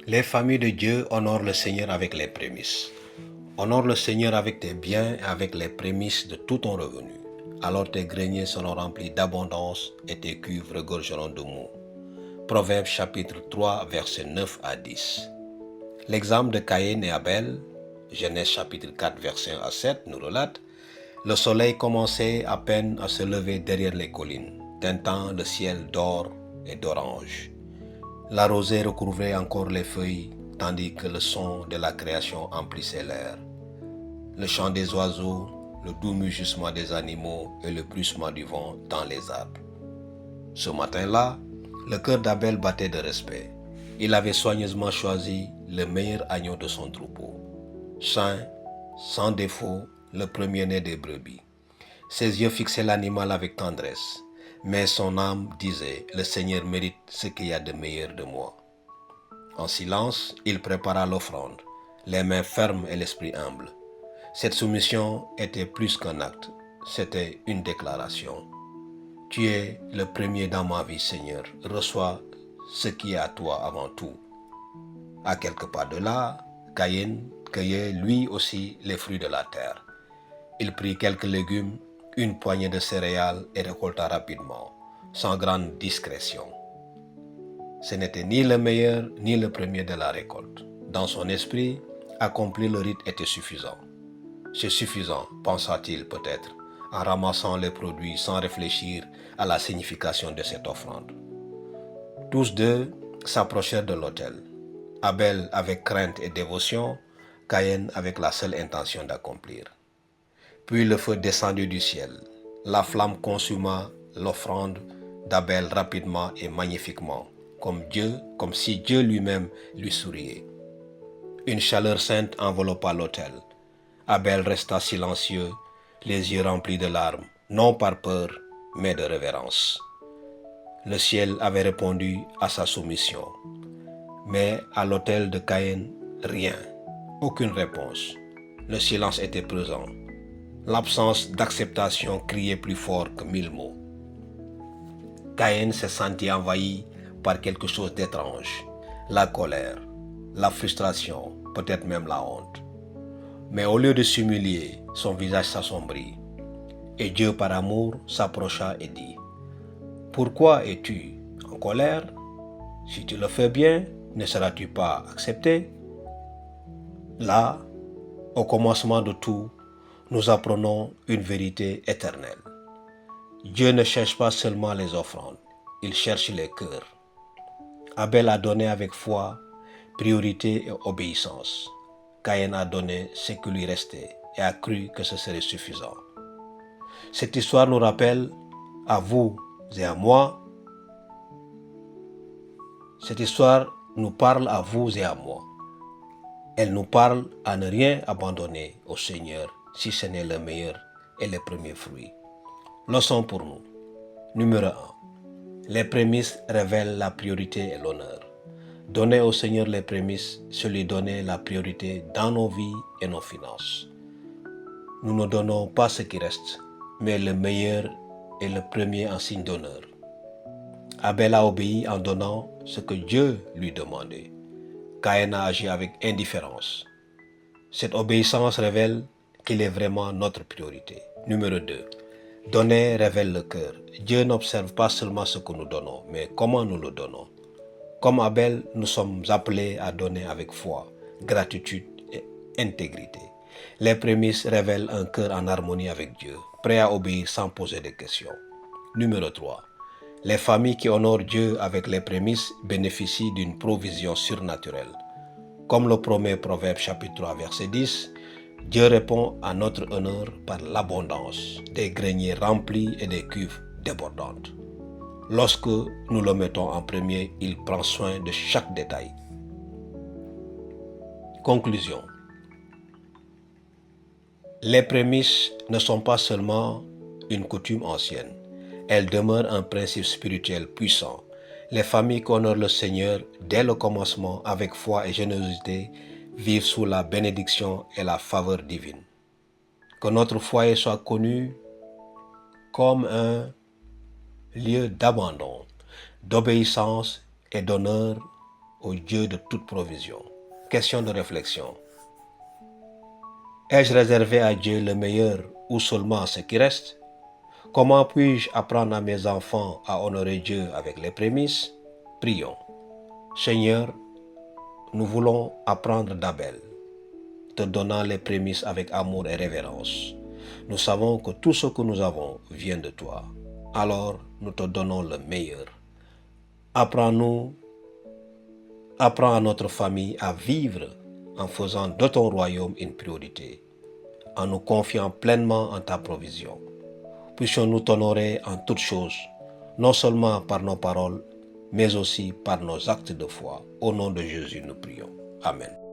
Les familles de Dieu honorent le Seigneur avec les prémices. Honore le Seigneur avec tes biens et avec les prémices de tout ton revenu. Alors tes greniers seront remplis d'abondance et tes cuves regorgeront de mou. Proverbes chapitre 3, versets 9 à 10. L'exemple de Caïn et Abel, Genèse chapitre 4, versets 1 à 7, nous relate: le soleil commençait à peine à se lever derrière les collines, teintant le ciel d'or et d'orange. La rosée recouvrait encore les feuilles, tandis que le son de la création emplissait l'air. Le chant des oiseaux, le doux mugissement des animaux et le bruissement du vent dans les arbres. Ce matin-là, le cœur d'Abel battait de respect. Il avait soigneusement choisi le meilleur agneau de son troupeau, sain, sans défaut, le premier-né des brebis. Ses yeux fixaient l'animal avec tendresse, mais son âme disait: le Seigneur mérite ce qu'il y a de meilleur de moi. En silence, il prépara l'offrande, les mains fermes et l'esprit humble. Cette soumission était plus qu'un acte, c'était une déclaration. Tu es le premier dans ma vie, Seigneur. Reçois ce qui est à toi avant tout. À quelques pas de là, Caïn cueillait lui aussi les fruits de la terre. Il prit quelques légumes, une poignée de céréales et récolta rapidement, sans grande discrétion. Ce n'était ni le meilleur ni le premier de la récolte. Dans son esprit, accomplir le rite était suffisant. C'est suffisant, pensa-t-il peut-être, en ramassant les produits sans réfléchir à la signification de cette offrande. Tous deux s'approchèrent de l'autel. Abel avec crainte et dévotion, Caïn avec la seule intention d'accomplir. Puis le feu descendit du ciel. La flamme consuma l'offrande d'Abel rapidement et magnifiquement, comme si Dieu lui-même lui souriait. Une chaleur sainte enveloppa l'autel. Abel resta silencieux, les yeux remplis de larmes, non par peur, mais de révérence. Le ciel avait répondu à sa soumission. Mais à l'autel de Caïn, rien, aucune réponse. Le silence était présent. L'absence d'acceptation criait plus fort que 1000 mots. Caïn se sentit envahi par quelque chose d'étrange. La colère, la frustration, peut-être même la honte. Mais au lieu de s'humilier, son visage s'assombrit. Et Dieu, par amour, s'approcha et dit: pourquoi es-tu en colère? Si tu le fais bien, ne seras-tu pas accepté? Là, au commencement de tout, nous apprenons une vérité éternelle. Dieu ne cherche pas seulement les offrandes, il cherche les cœurs. Abel a donné avec foi, priorité et obéissance. Caïn a donné ce qui lui restait et a cru que ce serait suffisant. Cette histoire nous rappelle, à vous et à moi, cette histoire nous parle à vous et à moi. Elle nous parle à ne rien abandonner au Seigneur si ce n'est le meilleur et les premiers fruits. Leçon pour nous. Numéro 1. Les prémices révèlent la priorité et l'honneur. Donner au Seigneur les prémices, c'est lui donner la priorité dans nos vies et nos finances. Nous ne donnons pas ce qui reste, mais le meilleur et le premier en signe d'honneur. Abel a obéi en donnant ce que Dieu lui demandait. Caïn a agi avec indifférence. Cette obéissance révèle qu'il est vraiment notre priorité. Numéro 2. Donner révèle le cœur. Dieu n'observe pas seulement ce que nous donnons, mais comment nous le donnons. Comme Abel, nous sommes appelés à donner avec foi, gratitude et intégrité. Les prémices révèlent un cœur en harmonie avec Dieu, prêt à obéir sans poser de questions. Numéro 3. Les familles qui honorent Dieu avec les prémices bénéficient d'une provision surnaturelle. Comme le promet Proverbe chapitre 3, verset 10, Dieu répond à notre honneur par l'abondance, des greniers remplis et des cuves débordantes. Lorsque nous le mettons en premier, il prend soin de chaque détail. Conclusion. Les prémices ne sont pas seulement une coutume ancienne. Elles demeurent un principe spirituel puissant. Les familles qui honorent le Seigneur dès le commencement avec foi et générosité vivent sous la bénédiction et la faveur divine. Que notre foyer soit connu comme un lieu d'abandon, d'obéissance et d'honneur au Dieu de toute provision. Question de réflexion. Ai-je réservé à Dieu le meilleur ou seulement ce qui reste? Comment puis-je apprendre à mes enfants à honorer Dieu avec les prémices? Prions. Seigneur, nous voulons apprendre d'Abel, te donnant les prémices avec amour et révérence. Nous savons que tout ce que nous avons vient de toi. Alors, nous te donnons le meilleur. Apprends à notre famille à vivre en faisant de ton royaume une priorité, en nous confiant pleinement en ta provision. Puissions-nous t'honorer en toutes choses, non seulement par nos paroles, mais aussi par nos actes de foi. Au nom de Jésus, nous prions. Amen.